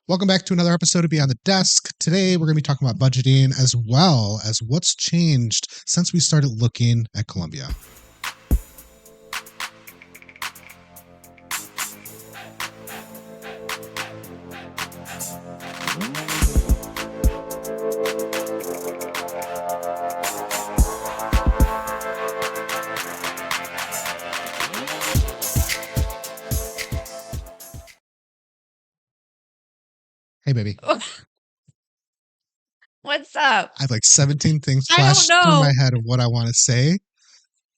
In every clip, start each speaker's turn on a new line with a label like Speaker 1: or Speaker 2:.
Speaker 1: Welcome back to another episode of Beyond the Desk. Today, we're going to be talking about budgeting as well as what's changed since we started looking at Colombia. Hey, baby.
Speaker 2: What's up?
Speaker 1: I have like 17 things
Speaker 2: I don't
Speaker 1: flashed through
Speaker 2: know.
Speaker 1: my head of what I want to say.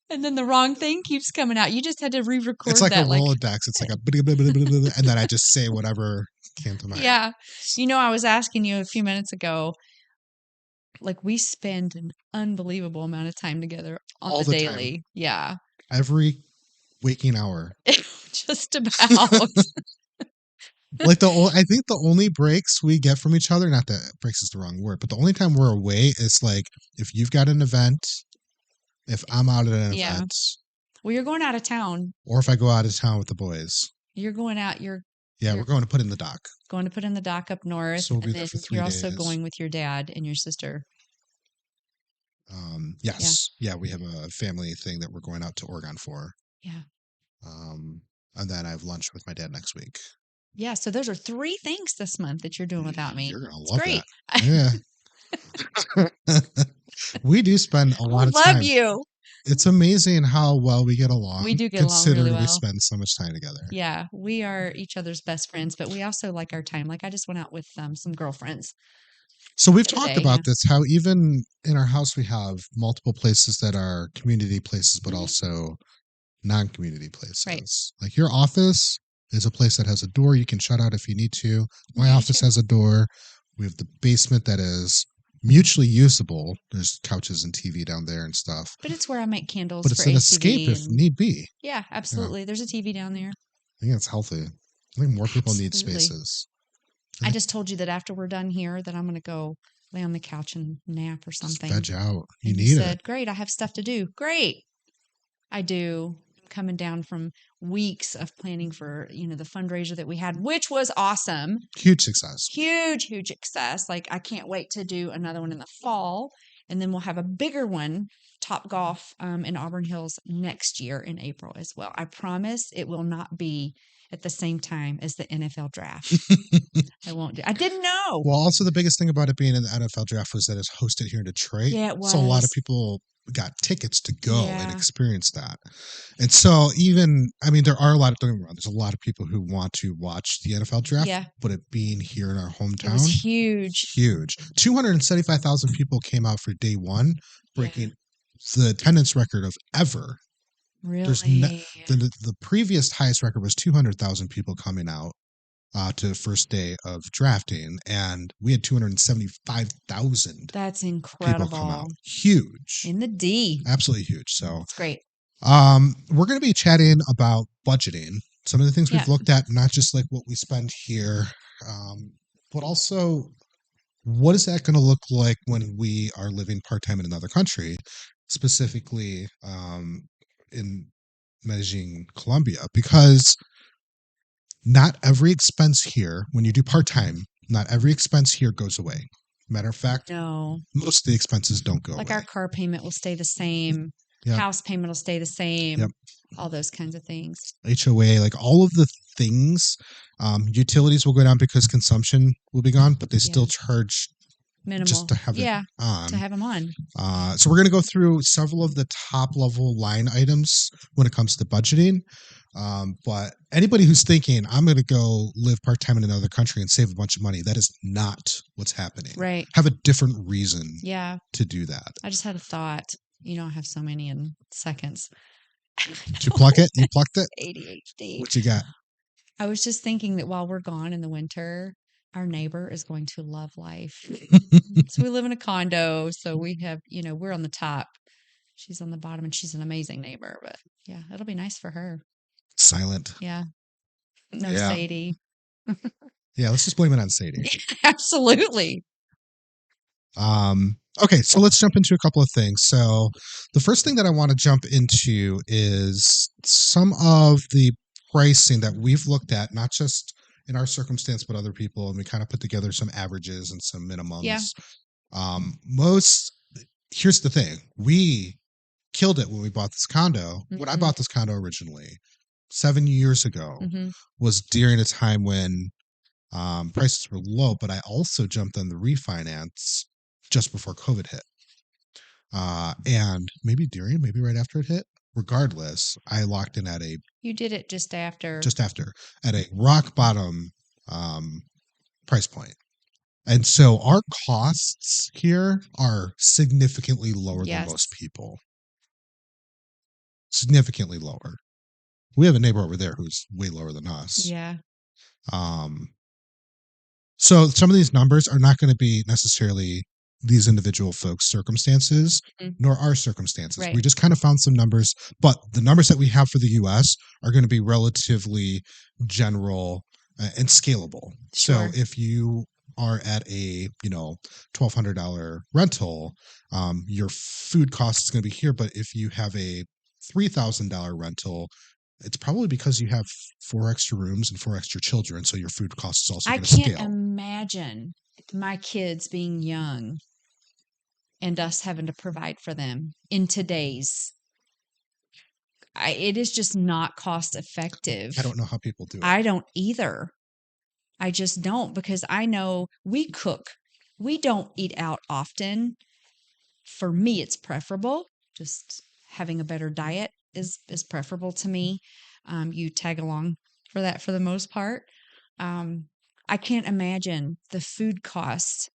Speaker 2: And then the wrong thing keeps coming out. You just had to re-record
Speaker 1: It's like
Speaker 2: that.
Speaker 1: a Rolodex. It's like a and then I just say whatever came to mind.
Speaker 2: Yeah. You know, I was asking you a few minutes ago, like we spend an unbelievable amount of time together on
Speaker 1: All
Speaker 2: the
Speaker 1: the
Speaker 2: daily.
Speaker 1: time.
Speaker 2: Yeah.
Speaker 1: Every waking hour.
Speaker 2: Just about.
Speaker 1: Like I think the only breaks we get from each other, not that breaks is the wrong word, but the only time we're away is like if you've got an event, if I'm out at an
Speaker 2: Yeah.
Speaker 1: event,
Speaker 2: Well, you're going out of town.
Speaker 1: or if I go out of town with the boys.
Speaker 2: You're going out.
Speaker 1: We're
Speaker 2: You're
Speaker 1: going to put in the dock.
Speaker 2: going to put in the dock up north.
Speaker 1: So we'll be
Speaker 2: and
Speaker 1: there
Speaker 2: then
Speaker 1: for 3
Speaker 2: you're also
Speaker 1: days.
Speaker 2: going with your dad and your sister.
Speaker 1: Yes. Yeah, we have a family thing that we're going out to Oregon for.
Speaker 2: Yeah.
Speaker 1: And then I have lunch with my dad next week.
Speaker 2: Yeah. So those are 3 things this month that you're doing without me.
Speaker 1: You're going to
Speaker 2: It's
Speaker 1: love
Speaker 2: great.
Speaker 1: that. Yeah. We do spend a lot of time.
Speaker 2: I love you.
Speaker 1: It's amazing how well we get along.
Speaker 2: We do get along
Speaker 1: considering
Speaker 2: really well.
Speaker 1: we spend so much time together.
Speaker 2: Yeah, we are each other's best friends, but we also like our time. Like I just went out with some girlfriends.
Speaker 1: So we've
Speaker 2: the
Speaker 1: talked
Speaker 2: other day,
Speaker 1: about
Speaker 2: yeah.
Speaker 1: this, how even in our house we have multiple places that are community places, but
Speaker 2: Mhm.
Speaker 1: also non-community places.
Speaker 2: Right.
Speaker 1: Like your office is a place that has a door you can shut out if you need to. My
Speaker 2: Me
Speaker 1: office
Speaker 2: too.
Speaker 1: has a door. We have the basement that is mutually usable. There's couches and TV down there and stuff.
Speaker 2: But it's where I make candles
Speaker 1: But
Speaker 2: for
Speaker 1: it's an
Speaker 2: ACV
Speaker 1: escape if
Speaker 2: and-
Speaker 1: need be.
Speaker 2: Yeah, absolutely. There's a TV down there.
Speaker 1: I think it's healthy. I think more people need
Speaker 2: Absolutely.
Speaker 1: spaces.
Speaker 2: I just told you that after we're done here that I'm going to go lay on the couch and nap or
Speaker 1: Just
Speaker 2: something.
Speaker 1: veg out. You
Speaker 2: And
Speaker 1: need
Speaker 2: said,
Speaker 1: it.
Speaker 2: "Great, I have stuff to do." Great. I do. I'm coming down from weeks of planning for, the fundraiser that we had, which was awesome.
Speaker 1: Huge success.
Speaker 2: Huge success. Like I can't wait to do another one in the fall, and then we'll have a bigger one, Top Golf, in Auburn Hills next year in April as well. I promise it will not be at the same time as the NFL draft. I won't do. I didn't know.
Speaker 1: Well, also the biggest thing about it being in the NFL draft was that it's hosted here in Detroit.
Speaker 2: Yeah, it
Speaker 1: So a lot of
Speaker 2: was.
Speaker 1: people got tickets to go and
Speaker 2: Yeah.
Speaker 1: experience that. And so there are a lot of, don't get me wrong, there's a lot of people who want to watch the NFL draft,
Speaker 2: Yeah.
Speaker 1: but it being here in our
Speaker 2: It
Speaker 1: hometown,
Speaker 2: was huge.
Speaker 1: huge. 275,000 people came out for day one, breaking the attendance record of ever.
Speaker 2: Really?
Speaker 1: The previous highest record was 200,000 people coming out to the first day of drafting, and we had 275,000
Speaker 2: That's
Speaker 1: people
Speaker 2: incredible.
Speaker 1: come out. Huge.
Speaker 2: In the D.
Speaker 1: Absolutely huge. So
Speaker 2: It's great.
Speaker 1: we're going to be chatting about budgeting, some of the things we've
Speaker 2: Yeah.
Speaker 1: looked at, not just like what we spend here, but also what is that going to look like when we are living part-time in another country, specifically in Medellin, Colombia, because not every expense here, when you do part-time, not every expense here goes away. Matter of fact,
Speaker 2: No.
Speaker 1: most of the expenses don't go
Speaker 2: Like
Speaker 1: away.
Speaker 2: our car payment will stay the same.
Speaker 1: Yep.
Speaker 2: House payment will stay the same.
Speaker 1: Yep.
Speaker 2: All those kinds of things.
Speaker 1: HOA, like all of the things, utilities will go down because consumption will be gone, but they still charge
Speaker 2: Minimal.
Speaker 1: just to have it on.
Speaker 2: To have them on.
Speaker 1: So we're going to go through several of the top level line items when it comes to budgeting. But anybody who's thinking, I'm going to go live part-time in another country and save a bunch of money, that is not what's happening.
Speaker 2: Right.
Speaker 1: Have a different reason
Speaker 2: Yeah.
Speaker 1: to do that.
Speaker 2: I just had a thought. I have so many in seconds.
Speaker 1: Did you pluck it? You plucked it?
Speaker 2: ADHD.
Speaker 1: What you got?
Speaker 2: I was just thinking that while we're gone in the winter, our neighbor is going to love life. So we live in a condo. So we have, we're on the top. She's on the bottom, and she's an amazing neighbor. But yeah, it'll be nice for her.
Speaker 1: Silent.
Speaker 2: Yeah. No
Speaker 1: Yeah.
Speaker 2: Sadie.
Speaker 1: Yeah, let's just blame it on Sadie.
Speaker 2: Absolutely.
Speaker 1: Okay, so let's jump into a couple of things. So the first thing that I want to jump into is some of the pricing that we've looked at, not just in our circumstance, but other people, and we kind of put together some averages and some
Speaker 2: Yeah.
Speaker 1: minimums. Most Here's the thing: we killed it when we bought this condo. When I
Speaker 2: Mhm.
Speaker 1: bought this condo originally, 7 years ago,
Speaker 2: Mhm.
Speaker 1: was during a time when prices were low, but I also jumped on the refinance just before COVID hit. And maybe right after it hit. Regardless, I locked in at a
Speaker 2: You did it just after.
Speaker 1: just after at a rock bottom um, price point. And so our costs here are significantly lower than most
Speaker 2: Yes.
Speaker 1: people. Significantly lower. We have a neighbor over there who's way lower than us.
Speaker 2: Yeah.
Speaker 1: Um, So some of these numbers are not going to be necessarily these individual folks' circumstances,
Speaker 2: Mhm.
Speaker 1: nor our circumstances. We
Speaker 2: Right.
Speaker 1: just kind of found some numbers, but the numbers that we have for the US are going to be relatively general and scalable. So
Speaker 2: Sure.
Speaker 1: if you are at a $1,200 rental, your food cost is going to be here. But if you have a $3,000 rental, it's probably because you have four extra rooms and four extra children, so your food cost is also
Speaker 2: I
Speaker 1: going to
Speaker 2: can't
Speaker 1: scale.
Speaker 2: imagine my kids being young and us having to provide for them in today's. It is just not cost effective.
Speaker 1: I don't know how people do it.
Speaker 2: I don't either. I just don't, because I know we cook. We don't eat out often. For me, it's preferable. Just having a better diet is preferable to me. You tag along for that for the most part. Um, I can't imagine the food costs.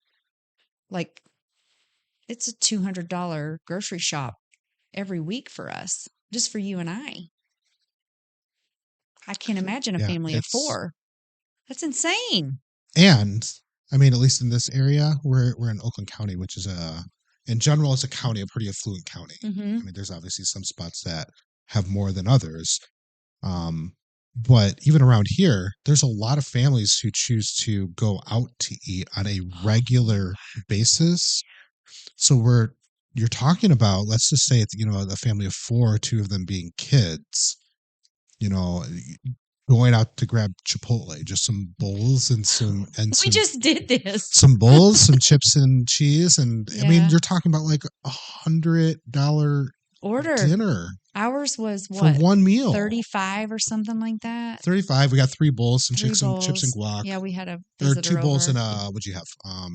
Speaker 2: Like, it's a $200 grocery shop every week for us, just for you and I. I can't imagine a
Speaker 1: Yeah,
Speaker 2: family of
Speaker 1: it's
Speaker 2: four. That's insane.
Speaker 1: and I mean, at least in this area, we're in Oakland County, which is in general, it's a county, a pretty affluent county.
Speaker 2: Hmm.
Speaker 1: I mean, there's obviously some spots that have more than others. Um, but even around here, there's a lot of families who choose to go out to eat on a regular basis. So you're talking about, let's just say it's, a family of four, two of them being kids, you know, going out to grab Chipotle, just some bowls and
Speaker 2: We just did this.
Speaker 1: some bowls, some chips and cheese. And I mean,
Speaker 2: Yeah.
Speaker 1: you're talking about like $100
Speaker 2: Order.
Speaker 1: dinner
Speaker 2: Ours was
Speaker 1: for
Speaker 2: what,
Speaker 1: one meal.
Speaker 2: 35 or something like that?
Speaker 1: 35. We got three bowls, some
Speaker 2: Three
Speaker 1: chips and
Speaker 2: bowls.
Speaker 1: guac,
Speaker 2: Yeah, we had a
Speaker 1: or two
Speaker 2: visitor
Speaker 1: bowls and
Speaker 2: over.
Speaker 1: what'd you have?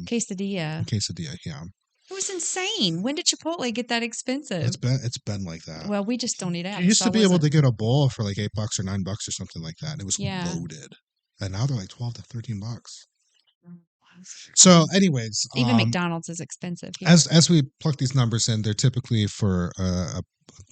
Speaker 2: Quesadilla.
Speaker 1: Quesadilla. Yeah.
Speaker 2: It was insane. When did Chipotle get that expensive?
Speaker 1: It's been like that.
Speaker 2: Well, we just don't eat
Speaker 1: You
Speaker 2: out,
Speaker 1: used
Speaker 2: so I
Speaker 1: to be able
Speaker 2: wasn't.
Speaker 1: to get a bowl for like $8 or $9 or something like that, and it was
Speaker 2: Yeah.
Speaker 1: loaded. And now they're like 12 to $13. So, anyways,
Speaker 2: Even McDonald's is expensive here.
Speaker 1: as we pluck these numbers in, they're typically for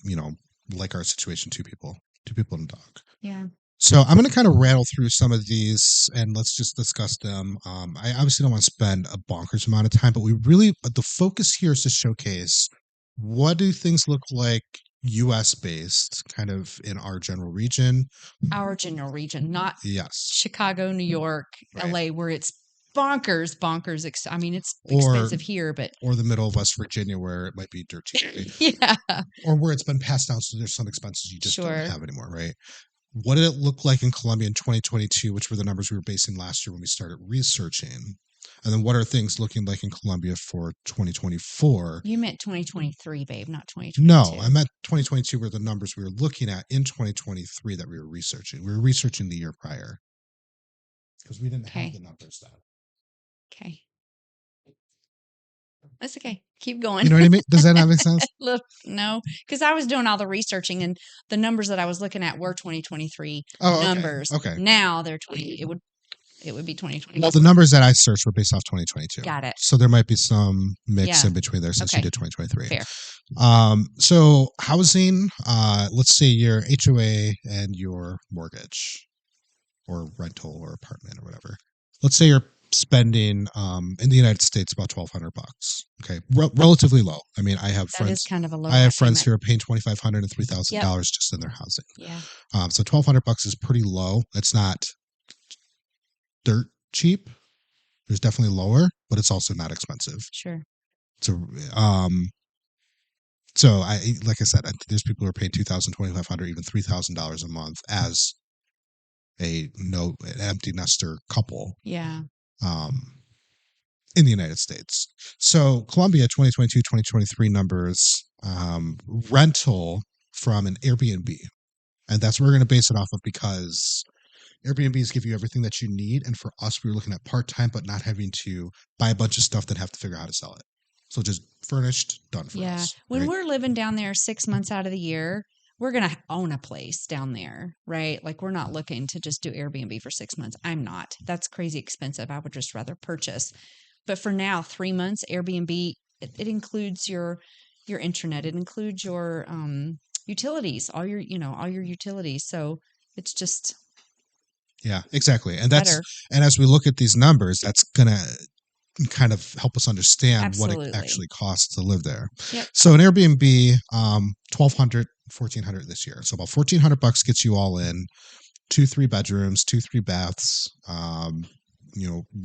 Speaker 1: you know, like our situation, two people and a dog.
Speaker 2: Yeah.
Speaker 1: So I'm going to kind of rattle through some of these and let's just discuss them. I obviously don't want to spend a bonkers amount of time, but the focus here is to showcase what do things look like US based, kind of in our general region.
Speaker 2: Our general region, not
Speaker 1: Yes.
Speaker 2: Chicago, New York,
Speaker 1: Right.
Speaker 2: LA, where it's bonkers. I mean, it's
Speaker 1: Or
Speaker 2: expensive here, but
Speaker 1: or the middle of West Virginia where it might be dirt cheap.
Speaker 2: yeah,
Speaker 1: Or where it's been passed down, so there's some expenses you just don't
Speaker 2: sure.
Speaker 1: have anymore, right? What did it look like in Colombia in 2022, which were the numbers we were basing last year when we started researching? And then what are things looking like in Colombia for 2024?
Speaker 2: You meant 2023, babe, not 2022.
Speaker 1: No, I meant 2022 were the numbers we were looking at in 2023 that we were researching. We were researching the year prior because we didn't
Speaker 2: Okay.
Speaker 1: have the numbers then.
Speaker 2: Okay. That's okay. Keep going.
Speaker 1: You know what I mean? Does that not make sense?
Speaker 2: Look, no, because I was doing all the researching and the numbers that I was looking at were 2023
Speaker 1: Oh, okay.
Speaker 2: numbers.
Speaker 1: Okay.
Speaker 2: Now they're 20. It would be 2020.
Speaker 1: Well, the numbers that I searched were based off 2022.
Speaker 2: Got it.
Speaker 1: So there might be some mix
Speaker 2: Yeah.
Speaker 1: in between there since you
Speaker 2: Okay.
Speaker 1: did 2023.
Speaker 2: Fair.
Speaker 1: So housing, let's say your HOA and your mortgage or rental or apartment or whatever. Let's say you're spending in the United States about $1,200. Okay, relatively low. I mean, I have
Speaker 2: That
Speaker 1: friends.
Speaker 2: is kind of a low.
Speaker 1: I have
Speaker 2: down
Speaker 1: friends
Speaker 2: payment.
Speaker 1: who are paying $2,500 and $3,000 just in their housing.
Speaker 2: Yeah.
Speaker 1: So $1,200 is pretty low. It's not dirt cheap. There's definitely lower, but it's also not expensive.
Speaker 2: Sure.
Speaker 1: So, so like I said, there's people who are paying $2,000, $2,500, even $3,000 a month as an empty nester couple
Speaker 2: Yeah.
Speaker 1: um, in the United States. So Colombia 2022-2023 numbers, rental from an Airbnb. And that's what we're going to base it off of, because Airbnbs give you everything that you need. And for us, we were looking at part-time, but not having to buy a bunch of stuff that have to figure out how to sell it. So just furnished, done for
Speaker 2: Yeah.
Speaker 1: us.
Speaker 2: When
Speaker 1: Right?
Speaker 2: we're living down there 6 months out of the year, we're going to own a place down there, right? Like we're not looking to just do Airbnb for 6 months. I'm not. That's crazy expensive. I would just rather purchase. But for now, 3 months Airbnb, it includes your internet. It includes your utilities, all your utilities. So it's just
Speaker 1: Yeah, exactly.
Speaker 2: better.
Speaker 1: And as we look at these numbers, that's going to kind of help us understand what it
Speaker 2: Absolutely.
Speaker 1: actually costs to live there.
Speaker 2: Yep.
Speaker 1: So an Airbnb, 1,200, 1,400 this year. So about 1,400 bucks gets you all in, 2 3 bedrooms, 2 3 baths,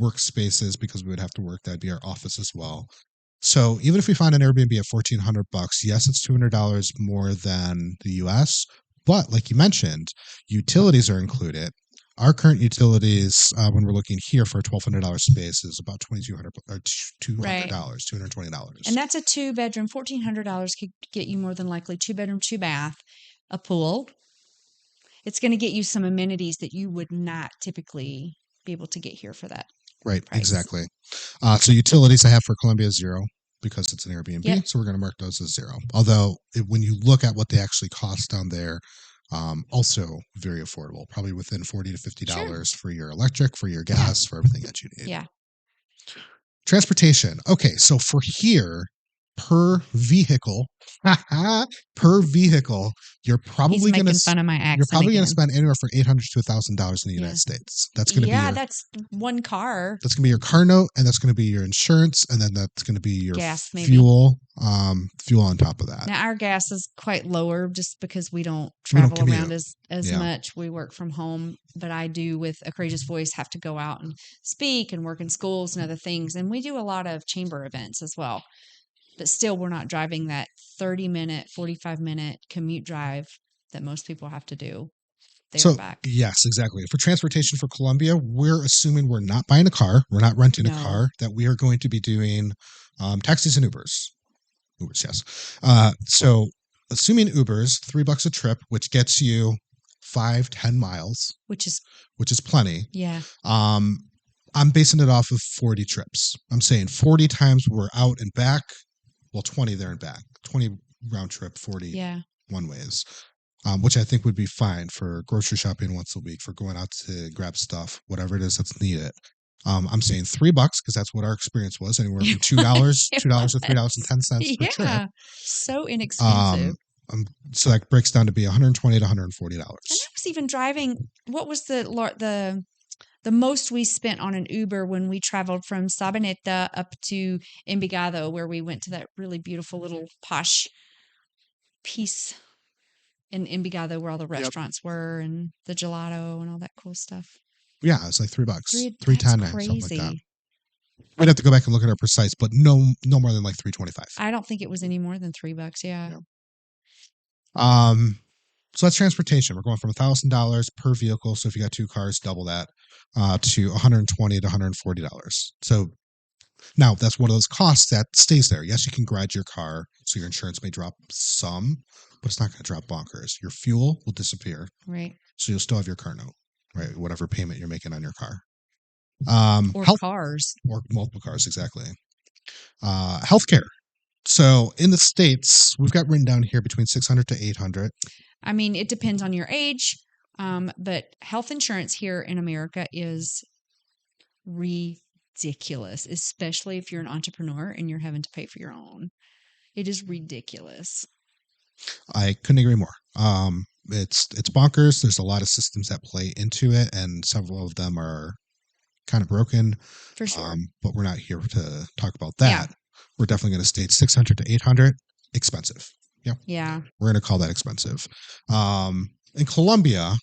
Speaker 1: workspaces, because we would have to work. That'd be our office as well. So even if we find an Airbnb at 1,400 bucks, yes, it's $200 more than the US. But like you mentioned, utilities are included. Our current utilities, when we're looking here for a $1,200 space, is about 2,200 or
Speaker 2: Right.
Speaker 1: $200, $220.
Speaker 2: And that's a 2 bedroom. $1,400 could get you more than likely 2 bedroom, 2 bath, a pool. It's going to get you some amenities that you would not typically be able to get here for that
Speaker 1: Right,
Speaker 2: price.
Speaker 1: exactly. So utilities I have for Colombia is zero, because it's an
Speaker 2: Yep.
Speaker 1: Airbnb. So we're going to mark those as zero. Although when you look at what they actually cost down there, also very affordable, probably within 40 to fifty
Speaker 2: Sure.
Speaker 1: dollars for your electric, for your
Speaker 2: Yeah.
Speaker 1: gas, for everything that you need.
Speaker 2: Yeah.
Speaker 1: Transportation. Okay, so for here, per vehicle, per vehicle, you're
Speaker 2: He's
Speaker 1: probably going to
Speaker 2: making fun of my
Speaker 1: you're
Speaker 2: accent
Speaker 1: probably going to
Speaker 2: again.
Speaker 1: spend anywhere from $800 to $1,000 in the
Speaker 2: Yeah.
Speaker 1: United States. That's going to be
Speaker 2: Yeah,
Speaker 1: your
Speaker 2: that's one car,
Speaker 1: that's going to be your car note, and that's going to be your insurance, and then that's going to be your
Speaker 2: gas maybe.
Speaker 1: fuel on top of that.
Speaker 2: Now our gas is quite lower just because we don't
Speaker 1: We don't
Speaker 2: travel around
Speaker 1: commute.
Speaker 2: as
Speaker 1: Yeah.
Speaker 2: much. We work from home, but I do with A Courageous Voice have to go out and speak and work in schools and other things. And we do a lot of chamber events as well. But still we're not driving that 30-minute, 45-minute commute drive that most people have to do there and
Speaker 1: So
Speaker 2: back.
Speaker 1: yes, exactly. For transportation for Colombia, we're assuming we're not buying a car, we're not renting a
Speaker 2: No.
Speaker 1: car, that we are going to be doing taxis and Ubers. Ubers, yes. So assuming Ubers, $3 a trip, which gets you 5-10 miles,
Speaker 2: Which is
Speaker 1: which is plenty.
Speaker 2: yeah.
Speaker 1: Um, I'm basing it off of 40 trips. I'm saying 40 times we're out and back. Well, 20 there and back. 20 round trip, 40
Speaker 2: Yeah.
Speaker 1: one ways. Which I think would be fine for grocery shopping once a week, for going out to grab stuff, whatever it is that's needed. I'm saying $3 because that's what our experience was, anywhere from $2,
Speaker 2: It
Speaker 1: $2 to
Speaker 2: was.
Speaker 1: $3.10 per trip.
Speaker 2: Yeah. So
Speaker 1: Um,
Speaker 2: inexpensive.
Speaker 1: so that breaks down to be $120 to
Speaker 2: And I
Speaker 1: $140.
Speaker 2: was even driving. What was the most we spent on an Uber when we traveled from Sabaneta up to Envigado, where we went to that really beautiful little posh piece in Envigado where all the
Speaker 1: Yep.
Speaker 2: restaurants were and the gelato and all that cool stuff.
Speaker 1: Yeah, it's like $3, three
Speaker 2: That's
Speaker 1: ten, something like that.
Speaker 2: crazy.
Speaker 1: We'd have to go back and look at our precise, but no more than like 325.
Speaker 2: I don't think it was any more than $3. Yeah.
Speaker 1: Yeah. Um, so that's transportation. We're going from $1,000 per vehicle. So if you got 2 cars, double that, to $120 to $140. So now that's one of those costs that stays there. Yes, you can garage your car, so your insurance may drop some, but it's not going to drop bonkers. Your fuel will disappear,
Speaker 2: Right.
Speaker 1: so you'll still have your car note, right? Whatever payment you're making on your car.
Speaker 2: Or
Speaker 1: Health,
Speaker 2: cars.
Speaker 1: or multiple cars, exactly. Healthcare. So in the States, we've got written down here between 600 to 800.
Speaker 2: I mean, it depends on your age, but health insurance here in America is ridiculous, especially if you're an entrepreneur and you're having to pay for your own. It is ridiculous.
Speaker 1: I couldn't agree more. It's bonkers. There's a lot of systems that play into it, and several of them are kind of broken.
Speaker 2: For sure.
Speaker 1: But we're not here to talk about
Speaker 2: Yeah.
Speaker 1: that. We're definitely going to state 600 to 800, expensive. Yeah,
Speaker 2: Yeah.
Speaker 1: we're going to call that expensive. In Colombia,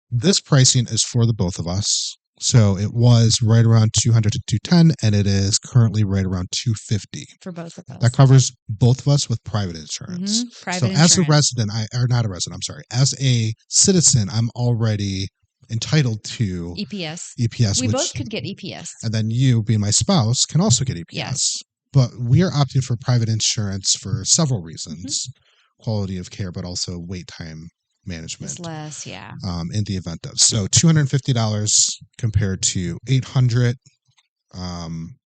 Speaker 1: this pricing is for the both of us. So it was right around 200 to 210, and it is currently right around 250.
Speaker 2: for both of
Speaker 1: That
Speaker 2: us.
Speaker 1: covers both of us with private insurance. So
Speaker 2: Private
Speaker 1: as a
Speaker 2: insurance.
Speaker 1: resident, or not a resident, I'm sorry, as a citizen, I'm already entitled to
Speaker 2: EPS.
Speaker 1: EPS,
Speaker 2: We
Speaker 1: which,
Speaker 2: both could get EPS.
Speaker 1: and then you, being my spouse, can also get
Speaker 2: Yes.
Speaker 1: EPS. But we are opting for private insurance for several
Speaker 2: Mhm.
Speaker 1: reasons: quality of care, but also wait time
Speaker 2: It's
Speaker 1: management
Speaker 2: less, yeah.
Speaker 1: in the event of. So $250 compared to 800. Um,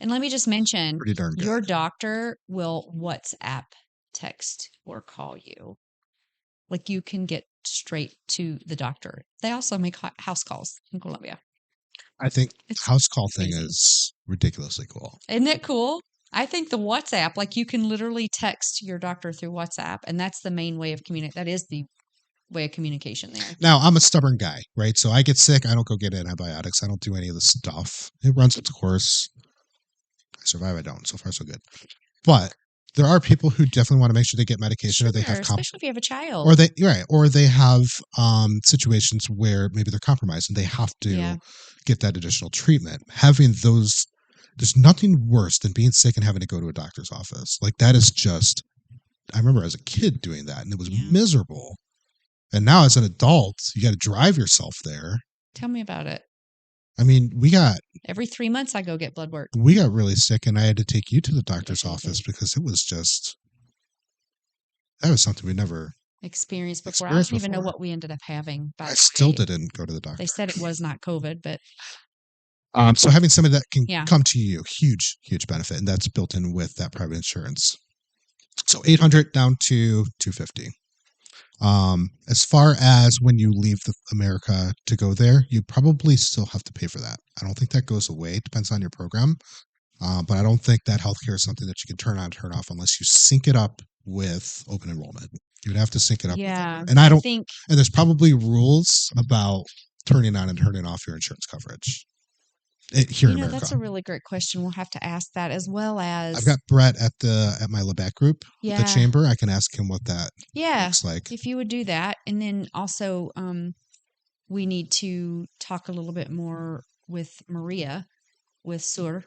Speaker 2: And let me just mention,
Speaker 1: Pretty darn
Speaker 2: your
Speaker 1: good.
Speaker 2: doctor will WhatsApp, text, or call you. Like you can get straight to the doctor. They also make house calls in Colombia.
Speaker 1: I think
Speaker 2: It's
Speaker 1: house call thing
Speaker 2: amazing.
Speaker 1: is ridiculously cool.
Speaker 2: Isn't it cool? I think the WhatsApp, like you can literally text your doctor through WhatsApp, and that's the main way of communicate. That is the way of communication there.
Speaker 1: Now, I'm a stubborn guy, right? So I get sick. I don't go get antibiotics. I don't do any of the stuff. It runs its course. I survive. I don't. So far, so good. But there are people who definitely want to make sure they get medication, or they
Speaker 2: Sure,
Speaker 1: have
Speaker 2: especially if you have a
Speaker 1: or
Speaker 2: child.
Speaker 1: they right, or they have situations where maybe they're compromised and they have
Speaker 2: Yeah.
Speaker 1: to get that additional treatment. Having those, there's nothing worse than being sick and having to go to a doctor's office. Like that is just. I remember as a kid doing that, and it was
Speaker 2: Yeah.
Speaker 1: miserable. And now as an adult, you got to drive yourself there.
Speaker 2: Tell me about it.
Speaker 1: I mean,
Speaker 2: Every 3 months, I go get blood work.
Speaker 1: we got really sick, and I had to take you to the
Speaker 2: Yeah,
Speaker 1: doctor's
Speaker 2: you
Speaker 1: office
Speaker 2: did.
Speaker 1: because it was just that was something we never
Speaker 2: Experience before. I
Speaker 1: experienced
Speaker 2: don't even know
Speaker 1: before.
Speaker 2: what we ended up having, by
Speaker 1: I
Speaker 2: the
Speaker 1: still
Speaker 2: way.
Speaker 1: didn't go to the
Speaker 2: They
Speaker 1: doctor.
Speaker 2: said it was not COVID, but
Speaker 1: So having somebody that can
Speaker 2: yeah.
Speaker 1: come to you, huge benefit, and that's built in with that private insurance. So 800 down to 250. As far as when you leave America to go there, you probably still have to pay for that. I don't think that goes away. It depends on your program. But I don't think that healthcare is something that you can turn on, turn off unless you sync it up with open enrollment. You'd have to sync it up with
Speaker 2: Yeah.
Speaker 1: it. And I
Speaker 2: I
Speaker 1: don't,
Speaker 2: think,
Speaker 1: and there's probably rules about turning on and turning off your insurance coverage here in
Speaker 2: that's
Speaker 1: America.
Speaker 2: a really great question. We'll have to ask that as well
Speaker 1: I've
Speaker 2: as,
Speaker 1: got Brett at my Lebec group, the
Speaker 2: yeah.
Speaker 1: chamber. I can ask him what that
Speaker 2: Yeah.
Speaker 1: looks like.
Speaker 2: If you would do that. And then also, we need to talk a little bit more with Maria, with Sur,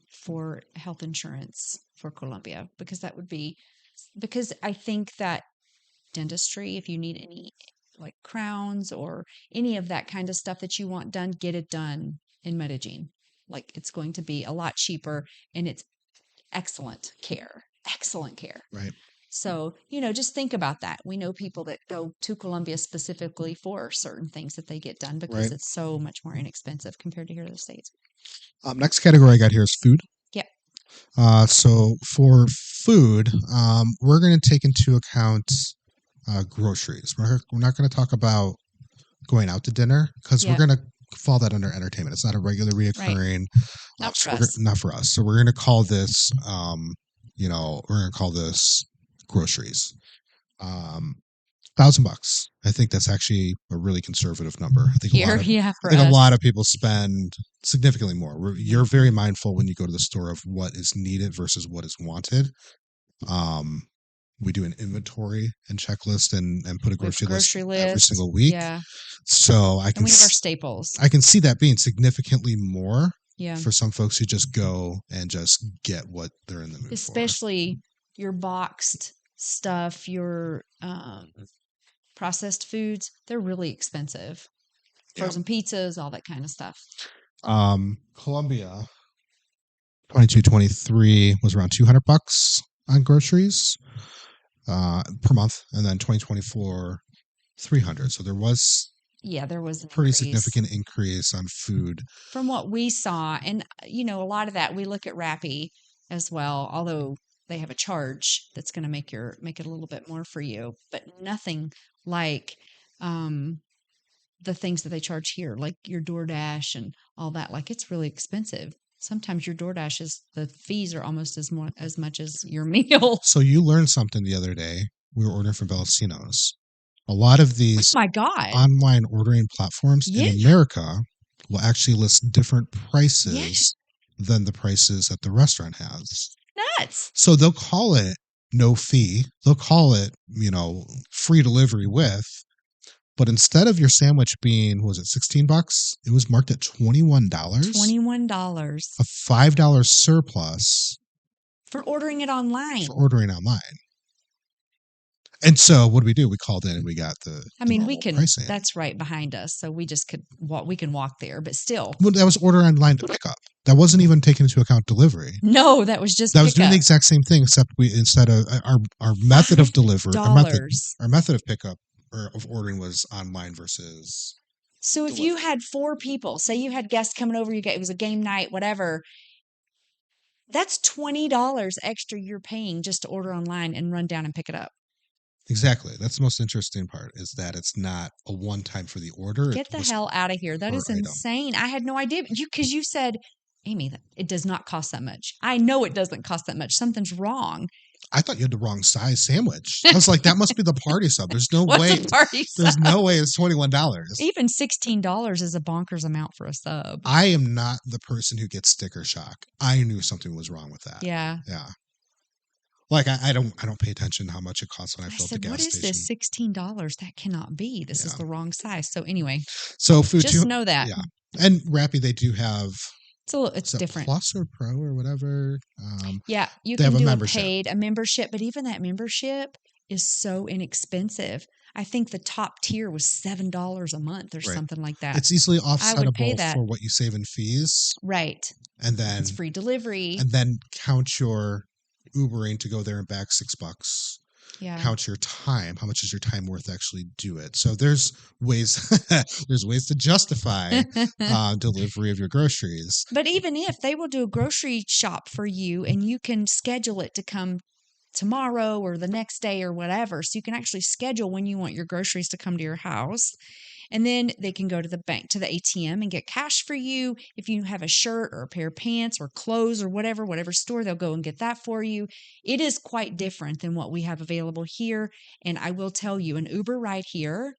Speaker 2: for health insurance for Colombia, because that would be, because I think that dentistry, if you need any like crowns or any of that kind of stuff that you want done, get it done in Medellin. Like it's going to be a lot cheaper and it's excellent care. Excellent care.
Speaker 1: Right.
Speaker 2: So, just think about that. We know people that go to Colombia specifically for certain things that they get done because
Speaker 1: Right.
Speaker 2: it's so much more inexpensive compared to here in the States.
Speaker 1: Next category I got here is food.
Speaker 2: Yep.
Speaker 1: So for food, we're going to take into account groceries. We're not going to talk about going out to dinner because we're
Speaker 2: Yep.
Speaker 1: going to fall that under entertainment. It's not a regular
Speaker 2: Right.
Speaker 1: reoccurring.
Speaker 2: Not for
Speaker 1: So
Speaker 2: us.
Speaker 1: not for us. So we're going to call this, we're going to call this groceries. $1,000. I think that's actually a really conservative number. I think
Speaker 2: Here, yeah,
Speaker 1: I
Speaker 2: for
Speaker 1: think a
Speaker 2: us.
Speaker 1: lot of people spend significantly more. You're very mindful when you go to the store of what is needed versus what is wanted. We do an inventory and checklist and put a
Speaker 2: We have
Speaker 1: grocery list
Speaker 2: grocery
Speaker 1: every
Speaker 2: list.
Speaker 1: single week.
Speaker 2: Yeah.
Speaker 1: So
Speaker 2: And we have our staples.
Speaker 1: I can see that being significantly more
Speaker 2: Yeah.
Speaker 1: for some folks who just go and just get what they're in the mood for.
Speaker 2: Especially your boxed stuff, your processed foods, they're really expensive. Frozen pizzas, all that kind of stuff.
Speaker 1: Colombia 22-23 was around $200 on groceries per month, and then 2024 $300. So there was
Speaker 2: there was
Speaker 1: a
Speaker 2: an
Speaker 1: pretty
Speaker 2: increase
Speaker 1: significant increase on food.
Speaker 2: from what we saw. And, a lot of that we look at Rappi as well, although they have a charge that's going to make it a little bit more for you, but nothing like the things that they charge here, like your DoorDash and all that. Like it's really expensive. Sometimes your DoorDash the fees are almost as much as your meal.
Speaker 1: So you learned something the other day. We were ordering from Velocinos. A lot of
Speaker 2: Oh
Speaker 1: these
Speaker 2: my God.
Speaker 1: online ordering platforms in America will actually list different prices
Speaker 2: Yes.
Speaker 1: than the prices that the restaurant has.
Speaker 2: Nuts.
Speaker 1: So they'll call it no fee. They'll call it, free delivery with, But instead of your sandwich being, was it $16? It was marked at $21,
Speaker 2: $21
Speaker 1: a $5 surplus
Speaker 2: for ordering it online.
Speaker 1: for ordering online. And so what do? We called in and we got the
Speaker 2: We
Speaker 1: normal
Speaker 2: can,
Speaker 1: pricing.
Speaker 2: that's right behind us. So we just could walk, we can walk there, but still.
Speaker 1: Well, that was order online to pick up. That wasn't even taking into account delivery.
Speaker 2: No, that was just
Speaker 1: That was doing the
Speaker 2: pickup.
Speaker 1: exact same thing, except we instead of our method of delivery,
Speaker 2: $5.
Speaker 1: our method of pickup or of ordering was online versus.
Speaker 2: So if you had 4 people, say you had guests coming over, it was a game night, whatever, that's $20 extra you're paying just to order online and run down and pick it up.
Speaker 1: Exactly. That's the most interesting part is that it's not a one time for the order.
Speaker 2: Get the hell out of here. That is
Speaker 1: per item.
Speaker 2: insane. I had no idea. Because you said, Amy, it does not cost that much. I know it doesn't cost that much. Something's wrong.
Speaker 1: I thought you had the wrong size sandwich. I was like, that must be the party sub. There's no
Speaker 2: What's
Speaker 1: way.
Speaker 2: a party
Speaker 1: There's
Speaker 2: sub?
Speaker 1: no way it's $21.
Speaker 2: Even $16 is a bonkers amount for a sub.
Speaker 1: I am not the person who gets sticker shock. I knew something was wrong with that.
Speaker 2: Yeah.
Speaker 1: Yeah. Like I don't pay attention to how much it costs when I fill up the
Speaker 2: said,
Speaker 1: gas
Speaker 2: what is
Speaker 1: station.
Speaker 2: this $16? That cannot be. This is
Speaker 1: Yeah.
Speaker 2: the wrong size. So anyway,
Speaker 1: So food
Speaker 2: just know that.
Speaker 1: Yeah. And Rappi, they do have
Speaker 2: it's different.
Speaker 1: Plus or Pro or whatever.
Speaker 2: Yeah, you
Speaker 1: they
Speaker 2: can
Speaker 1: have a
Speaker 2: do
Speaker 1: membership.
Speaker 2: a membership, but even that membership is so inexpensive. I think the top tier was $7 a month or
Speaker 1: Right.
Speaker 2: something like that.
Speaker 1: It's easily
Speaker 2: I would pay
Speaker 1: offsetable
Speaker 2: that.
Speaker 1: for what you save in fees.
Speaker 2: Right.
Speaker 1: And then
Speaker 2: It's free delivery.
Speaker 1: And then count your Ubering to go there and back $6.
Speaker 2: Yeah.
Speaker 1: Count your time. How much is your time worth to actually do it? So there's ways to justify delivery of your groceries.
Speaker 2: But even if they will do a grocery shop for you and you can schedule it to come tomorrow or the next day or whatever, so you can actually schedule when you want your groceries to come to your house. And then they can go to the bank, to the ATM and get cash for you. If you have a shirt or a pair of pants or clothes or whatever store, they'll go and get that for you. It is quite different than what we have available here. And I will tell you, an Uber ride here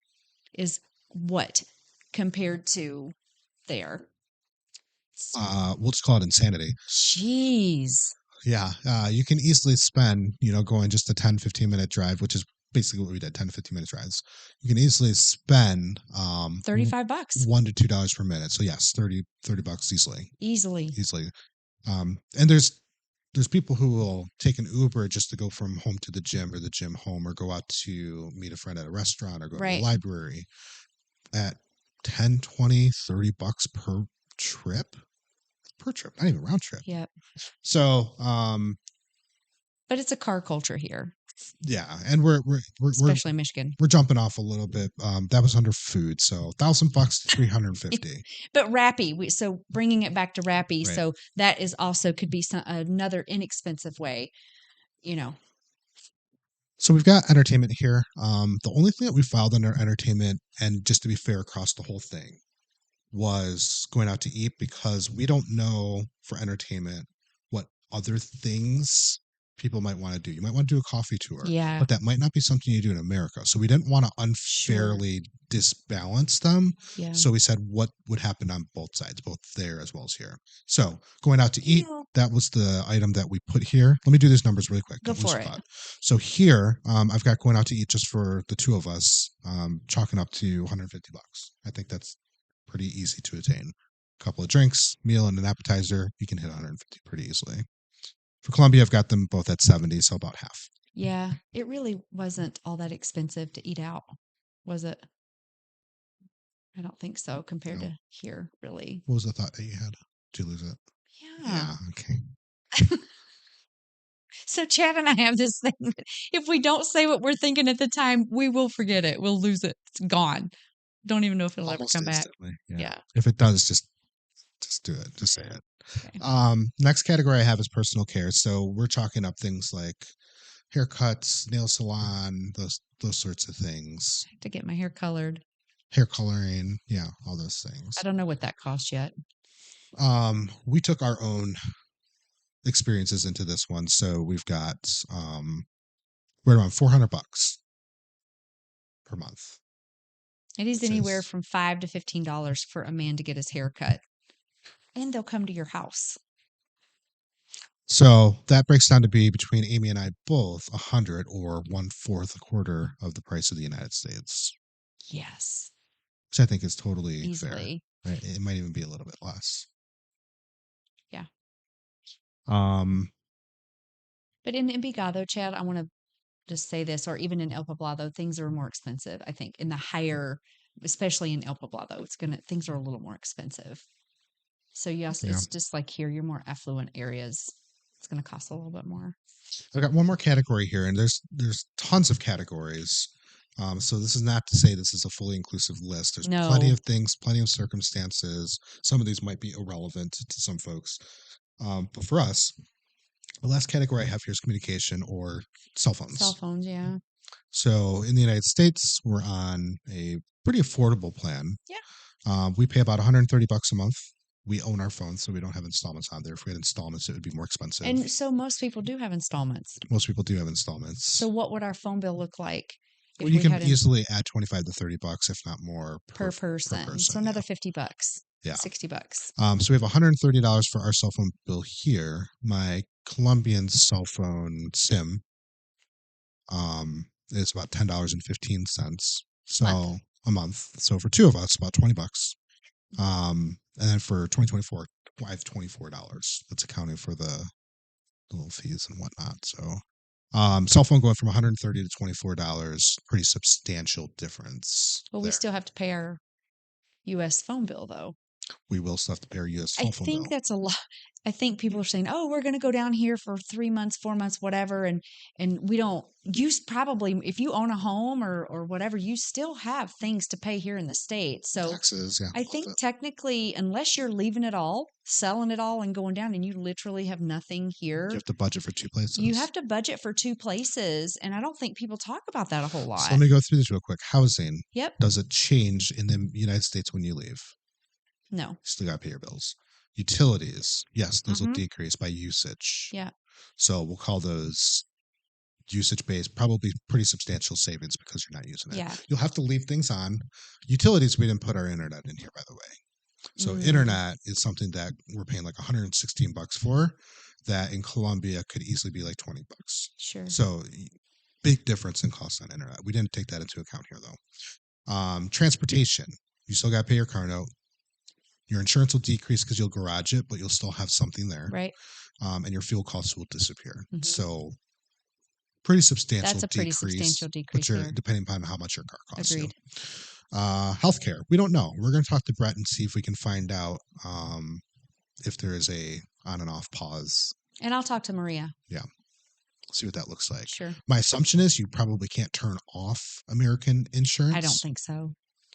Speaker 2: is what compared to there?
Speaker 1: We'll just call it insanity.
Speaker 2: Jeez.
Speaker 1: Yeah. You can easily spend, going just a 10-15 minute drive, which is basically what we did, 10 to 15 minute drives. You can easily spend
Speaker 2: $35,
Speaker 1: $1 to $2 per minute. So yes, $30 easily. And there's people who will take an Uber just to go from home to the gym or the gym home, or go out to meet a friend at a restaurant or go to the library at 10, 20, $30 per trip, not even round trip.
Speaker 2: Yep.
Speaker 1: So,
Speaker 2: but it's a car culture here.
Speaker 1: Yeah, and we're
Speaker 2: especially in Michigan.
Speaker 1: We're jumping off a little bit. That was under food, so $1,000 to $350.
Speaker 2: But Rappi, so bringing it back to Rappi, right. So that is also could be another inexpensive way,
Speaker 1: So we've got entertainment here. The only thing that we filed under entertainment, and just to be fair across the whole thing, was going out to eat, because we don't know for entertainment what other things people might want to do. You might want to do a coffee tour, but that might not be something you do in America. So we didn't want to unfairly disbalance them. Yeah. So we said what would happen on both sides, both there as well as here. So going out to eat, that was the item that we put here. Let me do these numbers really quick.
Speaker 2: Go for it.
Speaker 1: So here, I've got going out to eat just for the two of us, chalking up to $150. I think that's pretty easy to attain. A couple of drinks, meal, and an appetizer, you can hit 150 pretty easily. For Colombia, I've got them both at 70, so about half.
Speaker 2: Yeah, it really wasn't all that expensive to eat out, was it? I don't think so compared to here, really.
Speaker 1: What was the thought that you had? Did you lose it?
Speaker 2: Yeah.
Speaker 1: Okay.
Speaker 2: So Chad and I have this thing that if we don't say what we're thinking at the time, we will forget it. We'll lose it. It's gone. Don't even know if it'll
Speaker 1: almost
Speaker 2: ever come
Speaker 1: instantly.
Speaker 2: Back. Yeah.
Speaker 1: If it does, just do it. Just say it. Okay. Next category I have is personal care. So we're chalking up things like haircuts, nail salon, those sorts of things.
Speaker 2: I have to get my hair colored.
Speaker 1: Hair coloring, yeah, all those things.
Speaker 2: I don't know what that costs yet.
Speaker 1: We took our own experiences into this one, so we've got we're around $400 per month.
Speaker 2: It is anywhere from $5 to $15 for a man to get his hair cut. And they'll come to your house.
Speaker 1: So that breaks down to be between Amy and I both 100, or 1/4, a quarter of the price of the United States.
Speaker 2: Yes,
Speaker 1: which I think is totally fair.
Speaker 2: easily.
Speaker 1: Right? It might even be a little bit less.
Speaker 2: Yeah.
Speaker 1: Um,
Speaker 2: But in Envigado, Chad, I want to just say this, or even in El Poblado, things are more expensive. I think in the higher, especially in El Poblado, things are a little more expensive. So yes,
Speaker 1: yeah.
Speaker 2: it's just like here, your more affluent areas, it's going to cost a little bit more.
Speaker 1: I got one more category here, and there's tons of categories. So this is not to say this is a fully inclusive list. There's plenty
Speaker 2: No,
Speaker 1: of things, plenty of circumstances. Some of these might be irrelevant to some folks, but for us, the last category I have here is communication or cell
Speaker 2: cell
Speaker 1: phones.
Speaker 2: phones, yeah.
Speaker 1: So in the United States, we're on a pretty affordable plan.
Speaker 2: Yeah.
Speaker 1: We pay about 130 bucks a month. We own our phones, so we don't have installments on there. If we had installments, it would be more expensive.
Speaker 2: And so most people do have installments.
Speaker 1: Most people do have
Speaker 2: So
Speaker 1: installments.
Speaker 2: what would our phone bill look like
Speaker 1: Well,
Speaker 2: if
Speaker 1: you
Speaker 2: we
Speaker 1: can
Speaker 2: had an
Speaker 1: easily add 25 to 30 bucks, if not more,
Speaker 2: per
Speaker 1: per
Speaker 2: person? So
Speaker 1: person.
Speaker 2: another
Speaker 1: Yeah.
Speaker 2: 50 bucks,
Speaker 1: Yeah.
Speaker 2: 60 bucks.
Speaker 1: So we have $130 for our cell phone bill here. My Colombian cell phone SIM is about $10.15.
Speaker 2: Month.
Speaker 1: So a month. So for two of us, about 20 bucks. And then for 2024, I have $24. That's accounting for the little fees and whatnot. So cell phone going from 130 to $24, pretty substantial difference
Speaker 2: Well, we
Speaker 1: there.
Speaker 2: still have to pay our US phone bill though.
Speaker 1: We will still have to pay our US
Speaker 2: I
Speaker 1: phone
Speaker 2: think
Speaker 1: bill.
Speaker 2: that's a lot. I think people are saying, "Oh, we're going to go down here for 3 months, 4 months, whatever," and we don't. Probably, if you own a home or whatever, you still have things to pay here in the States. So
Speaker 1: Taxes, yeah,
Speaker 2: I
Speaker 1: all of
Speaker 2: think
Speaker 1: it.
Speaker 2: technically, unless you're leaving it all, selling it all, and going down, and you literally have nothing
Speaker 1: You
Speaker 2: here,
Speaker 1: have to budget for two
Speaker 2: you
Speaker 1: places.
Speaker 2: have to budget for two places, and I don't think people talk about that a whole
Speaker 1: So let
Speaker 2: lot.
Speaker 1: me go through this real quick. Housing,
Speaker 2: Yep.
Speaker 1: does it change in the United States when you leave?
Speaker 2: No.
Speaker 1: You still got to pay your bills. Utilities, yes, those will
Speaker 2: Mm-hmm.
Speaker 1: decrease by usage.
Speaker 2: Yeah.
Speaker 1: So we'll call those usage based, probably pretty substantial savings because you're not using it.
Speaker 2: Yeah.
Speaker 1: You'll have to leave things on. Utilities, we didn't put our internet in here, by the way. So
Speaker 2: Mm,
Speaker 1: internet is something that we're paying like 116 bucks for, that in Colombia could easily be like 20 bucks.
Speaker 2: sure.
Speaker 1: So big difference in cost on internet. We didn't take that into account here though. Transportation, you still got to pay your car note. Your insurance will decrease because you'll garage it, but you'll still have something there.
Speaker 2: Right.
Speaker 1: And your fuel costs will disappear.
Speaker 2: Mm-hmm.
Speaker 1: So pretty substantial
Speaker 2: That's a pretty
Speaker 1: decrease,
Speaker 2: substantial
Speaker 1: but
Speaker 2: decrease
Speaker 1: you're
Speaker 2: there.
Speaker 1: depending upon how much your car costs you.
Speaker 2: Agreed.
Speaker 1: Healthcare, we don't know. We're going to talk to Brett and see if we can find out if there is a on and off pause.
Speaker 2: And I'll talk to Maria.
Speaker 1: Yeah, see what that looks like.
Speaker 2: Sure.
Speaker 1: My assumption is you probably can't turn off American insurance.
Speaker 2: I don't think so.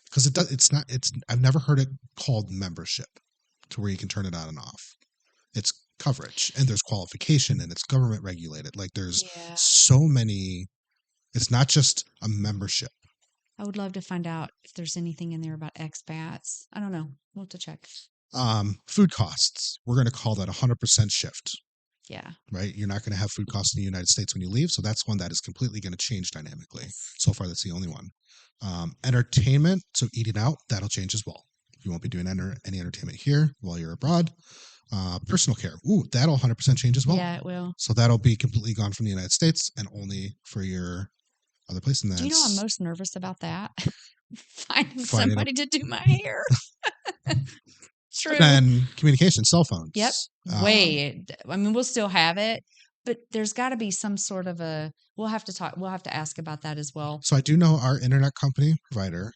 Speaker 1: Because it does. It's not. It's. I've never heard it called membership, to where you can turn it on and off. It's coverage, and there's qualification, and it's government regulated. Like there's
Speaker 2: Yeah.
Speaker 1: so many. It's not just a membership.
Speaker 2: I would love to find out if there's anything in there about expats. I don't know. We'll have to check.
Speaker 1: Food costs. We're going to call that 100% shift.
Speaker 2: Yeah.
Speaker 1: Right? You're not going to have food costs in the United States when you leave, so that's one that is completely going to change dynamically.
Speaker 2: Yes.
Speaker 1: So far, that's the only one. Entertainment, so eating out, that'll change as well. You won't be doing any entertainment here while you're abroad. Personal care, ooh, that'll 100% change as well.
Speaker 2: Yeah, it will.
Speaker 1: So that'll be completely gone from the United States and only for your other place. And
Speaker 2: Do you know I'm
Speaker 1: that's
Speaker 2: most nervous about that? Finding
Speaker 1: finding a
Speaker 2: somebody to do my hair. True.
Speaker 1: then communication, cell phones.
Speaker 2: Yep. I mean, we'll still have it, but there's got to be some sort of a. We'll have to talk. We'll have to ask about that as well.
Speaker 1: So I do know our internet company provider.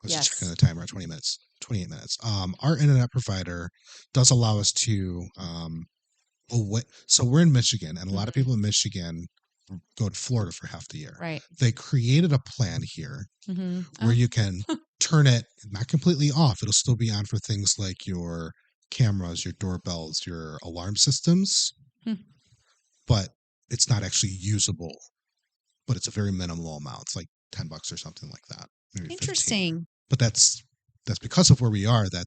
Speaker 1: I was just checking
Speaker 2: Yes.
Speaker 1: the timer at 20 minutes, 28 minutes. Our internet provider does allow us to so we're in Michigan, and a lot of
Speaker 2: Mhm.
Speaker 1: people in Michigan go to Florida for half the year.
Speaker 2: Right.
Speaker 1: They created a plan here
Speaker 2: Mm-hmm.
Speaker 1: where you can turn it not completely off. It'll still be on for things like your cameras, your doorbells, your alarm systems,
Speaker 2: Hmm.
Speaker 1: but it's not actually usable. But it's a very minimal amount. It's like 10 bucks or something like that. Maybe 15.
Speaker 2: Interesting.
Speaker 1: But that's because of where we are, that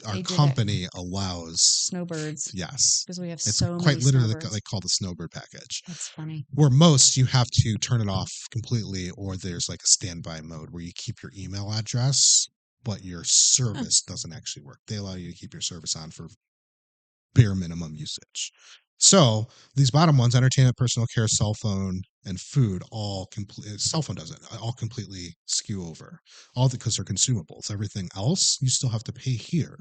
Speaker 1: our
Speaker 2: They did it.
Speaker 1: company allows
Speaker 2: Snowbirds.
Speaker 1: yes.
Speaker 2: Because we have
Speaker 1: It's
Speaker 2: so
Speaker 1: quite
Speaker 2: many
Speaker 1: literally
Speaker 2: snowbirds.
Speaker 1: like called the snowbird package.
Speaker 2: That's funny.
Speaker 1: Where most you have to turn it off completely, or there's like a standby mode where you keep your email address, but your service doesn't actually work. They allow you to keep your service on for bare minimum usage. So these bottom ones, entertainment, personal care, cell phone, and food, all complete. Cell phone doesn't all completely skew over, all because they're consumables. Everything else you still have to pay here.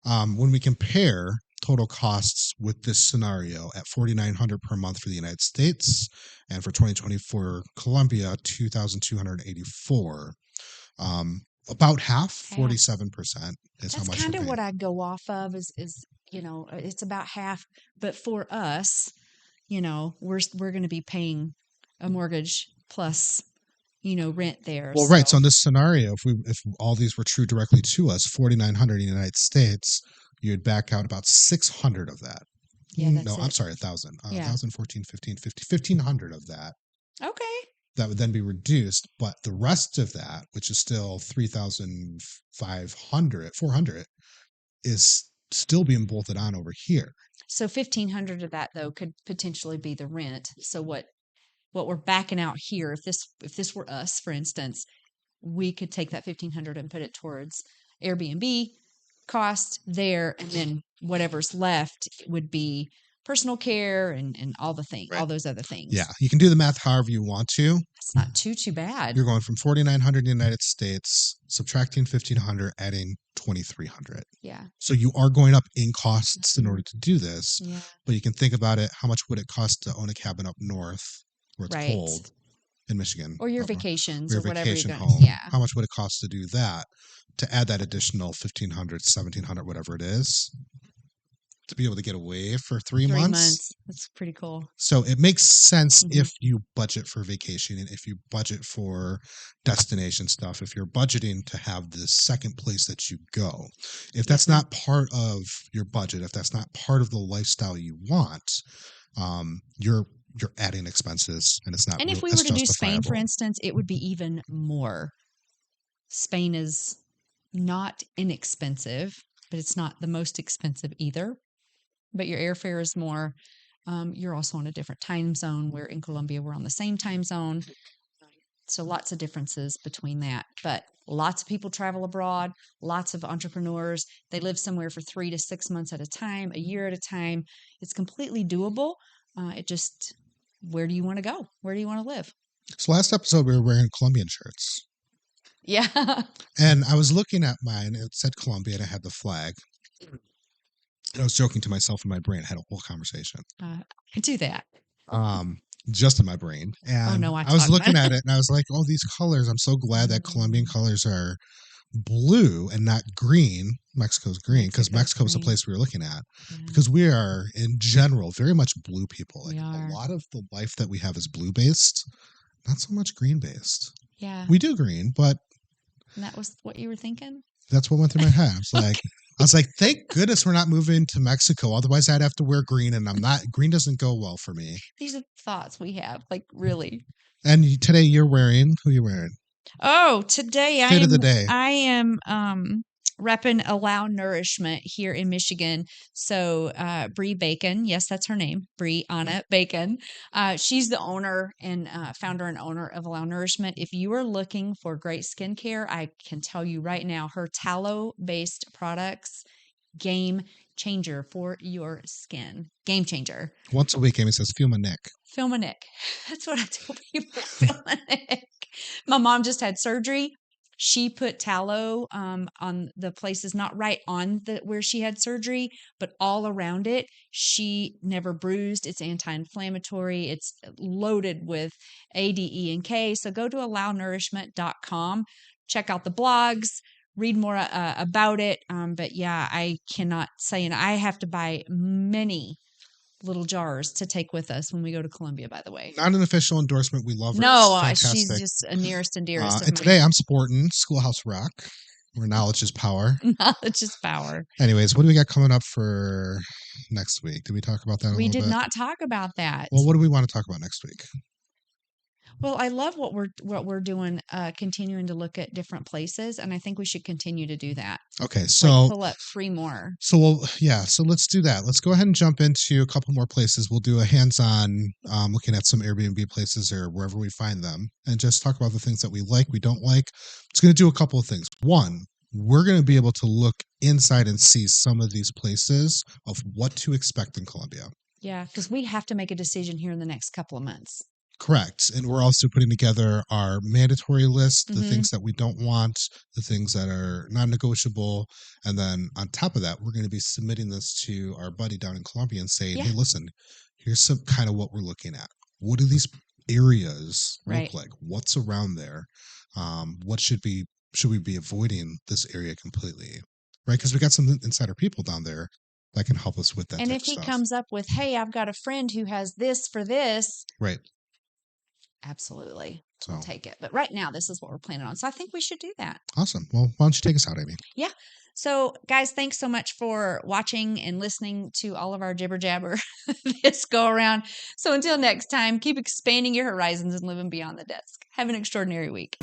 Speaker 1: When we compare total costs with this scenario at 4,900 per month for the United States, and for 2024 Colombia 2,284, about half,
Speaker 2: Half.
Speaker 1: 47% is how
Speaker 2: That's
Speaker 1: much we're
Speaker 2: kind of
Speaker 1: paying.
Speaker 2: what I go off of is, it's about half, but for us, we're going to be paying a mortgage plus, rent there.
Speaker 1: Well, right.
Speaker 2: So,
Speaker 1: So in this scenario, if all these were true directly to us, 4,900 in the United States, you'd back out about 600 of that.
Speaker 2: yeah,
Speaker 1: No,
Speaker 2: that's
Speaker 1: I'm
Speaker 2: it.
Speaker 1: sorry, 1,000.
Speaker 2: Yeah.
Speaker 1: 1,000, 14, 15, 50, 1,500 of that.
Speaker 2: Okay.
Speaker 1: That would then be reduced, but the rest of that, which is still 3,500, 400, is still being bolted on over here.
Speaker 2: So 1,500 of that though could potentially be the rent. So what we're backing out here, if this were us, for instance, we could take that 1,500 and put it towards Airbnb cost there, and then whatever's left would be personal care and
Speaker 1: Right.
Speaker 2: all those other things.
Speaker 1: Yeah, you can do the math however you want to.
Speaker 2: That's not too bad.
Speaker 1: You're going from 4,900 in the United States, subtracting 1,500, adding 2,300.
Speaker 2: Yeah.
Speaker 1: So you are going up in costs in
Speaker 2: Mhm.
Speaker 1: order to do this,
Speaker 2: Yeah.
Speaker 1: but you can think about it. How much would it cost to own a cabin up north where it's
Speaker 2: Right.
Speaker 1: cold in Michigan,
Speaker 2: Or your
Speaker 1: up north, or
Speaker 2: vacations
Speaker 1: your
Speaker 2: or whatever you're
Speaker 1: vacation
Speaker 2: going.
Speaker 1: home?
Speaker 2: Yeah.
Speaker 1: How much would it cost to do that? To add that additional 1,500, 1,700, whatever it is, to be able to get away for 3
Speaker 2: 3
Speaker 1: months.
Speaker 2: months. That's pretty cool.
Speaker 1: So it makes sense
Speaker 2: Mhm.
Speaker 1: if you budget for vacation and if you budget for destination stuff, if you're budgeting to have the second place that you go. If that's
Speaker 2: Yeah.
Speaker 1: not part of your budget, if that's not part of the lifestyle you want, you're adding expenses and it's not
Speaker 2: And
Speaker 1: real
Speaker 2: if we
Speaker 1: as
Speaker 2: were to do Spain, for
Speaker 1: justifiable.
Speaker 2: instance, it would be even more. Spain is not inexpensive, but it's not the most expensive either. But your airfare is more. You're also on a different time zone, where in Colombia we're on the same time zone. So lots of differences between that. But lots of people travel abroad, lots of entrepreneurs. They live somewhere for 3 to 6 months at a time, a year at a time. It's completely doable. It just, where do you want to go? Where do you want to live?
Speaker 1: So last episode we were wearing Colombian shirts.
Speaker 2: Yeah.
Speaker 1: And I was looking at mine, it said Colombia and it had the flag. And I was joking to myself in my brain, I had a whole conversation.
Speaker 2: I do that.
Speaker 1: um, just in my brain.
Speaker 2: Oh,
Speaker 1: And
Speaker 2: no, I
Speaker 1: I was
Speaker 2: talk about
Speaker 1: looking at
Speaker 2: it.
Speaker 1: it and I was like, oh, these colors, I'm so glad that Colombian
Speaker 2: Mm,
Speaker 1: colors are blue and not green. Mexico's green because
Speaker 2: Mexico's
Speaker 1: Mexico was the
Speaker 2: green.
Speaker 1: place we were looking at.
Speaker 2: Yeah,
Speaker 1: Because we are, in general, very much blue people. Like
Speaker 2: we
Speaker 1: a
Speaker 2: are.
Speaker 1: lot of the life that we have is blue based, not so much green based.
Speaker 2: Yeah.
Speaker 1: We do green, but
Speaker 2: And that was what you were thinking?
Speaker 1: that's what went through my head. I was like,
Speaker 2: Okay.
Speaker 1: thank goodness we're not moving to Mexico. Otherwise, I'd have to wear green, and I'm not. Green doesn't go well for me.
Speaker 2: These are thoughts we have, like, really.
Speaker 1: And today you're wearing, who are you wearing?
Speaker 2: Oh, today I
Speaker 1: State of
Speaker 2: am
Speaker 1: the day.
Speaker 2: I am repping Allow Nourishment here in Michigan. So Bree Bacon, yes, that's her name, Bree Anna Bacon. She's the owner and founder and owner of Allow Nourishment. If you are looking for great skincare, I can tell you right now, her tallow-based products, game changer for your skin. Game changer.
Speaker 1: Once a week, Amy says, feel my neck.
Speaker 2: Film a Nick. That's what I tell people. Film a Nick. My mom just had surgery. She put tallow on the places, not right on the where she had surgery, but all around it. She never bruised. It's anti-inflammatory. It's loaded with A, D, E, and K. So go to allownourishment.com. Check out the blogs. Read more about it. But yeah, I cannot say, and I have to buy many little jars to take with us when we go to Colombia, by the way.
Speaker 1: Not an official endorsement. We love her.
Speaker 2: No,
Speaker 1: It's
Speaker 2: she's
Speaker 1: fantastic.
Speaker 2: just a nearest and dearest of
Speaker 1: And
Speaker 2: mine.
Speaker 1: today I'm sporting Schoolhouse Rock, where knowledge is power.
Speaker 2: Knowledge is power.
Speaker 1: Anyways, what do we got coming up for next week? Did we talk about that a
Speaker 2: We
Speaker 1: little
Speaker 2: did
Speaker 1: bit?
Speaker 2: not talk about that.
Speaker 1: Well, what do we want to talk about next week?
Speaker 2: Well, I love what we're doing, continuing to look at different places, and I think we should continue to do that.
Speaker 1: Okay,
Speaker 2: Like
Speaker 1: so
Speaker 2: pull up 3 more.
Speaker 1: so let's do that. Let's go ahead and jump into a couple more places. We'll do a hands-on looking at some Airbnb places or wherever we find them, and just talk about the things that we like, we don't like. It's going to do a couple of things. One, we're going to be able to look inside and see some of these places of what to expect in Colombia.
Speaker 2: Yeah, because we have to make a decision here in the next couple of months.
Speaker 1: Correct. And we're also putting together our mandatory list, the
Speaker 2: Hmm.
Speaker 1: things that we don't want, the things that are non negotiable. And then on top of that, we're going to be submitting this to our buddy down in Colombia and saying,
Speaker 2: Yeah,
Speaker 1: hey, listen, here's some kind of what we're looking at. What do these areas
Speaker 2: right.
Speaker 1: look like? What's around there? What should we be avoiding this area completely? Right? Because we got some insider people down there that can help us with that
Speaker 2: And
Speaker 1: type
Speaker 2: if
Speaker 1: of
Speaker 2: he
Speaker 1: stuff.
Speaker 2: comes up with, hey, I've got a friend who has this for this,
Speaker 1: Right.
Speaker 2: absolutely, we'll
Speaker 1: So
Speaker 2: take it. But right now, this is what we're planning on. So I think we should do that.
Speaker 1: awesome. Well, why don't you take us out, Amy?
Speaker 2: Yeah. So, guys, thanks so much for watching and listening to all of our jibber jabber this go around. So, until next time, keep expanding your horizons and living beyond the desk. Have an extraordinary week.